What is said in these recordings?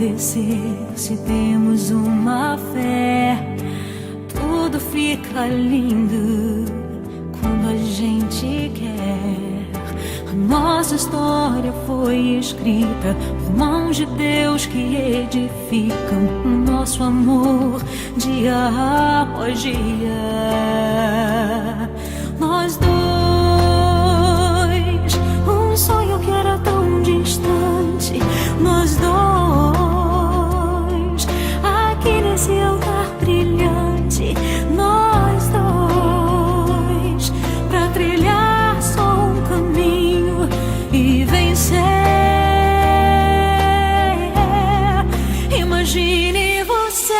acontecer se temos uma fé. Tudo fica lindo quando a gente quer. A nossa história foi escrita por mãos de Deus que edificam o nosso amor dia após dia. Nós dois, um sonho que era tão distante. Nós dois, aqui nesse altar brilhante. Nós dois, pra trilhar só um caminho e vencer. Imagine você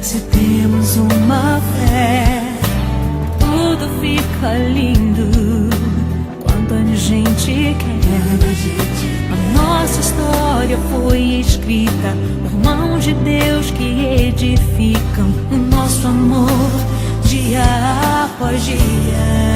se temos uma fé. Tudo fica lindo quando a gente quer. A nossa história foi escrita por mãos de Deus que edificam o nosso amor dia após dia.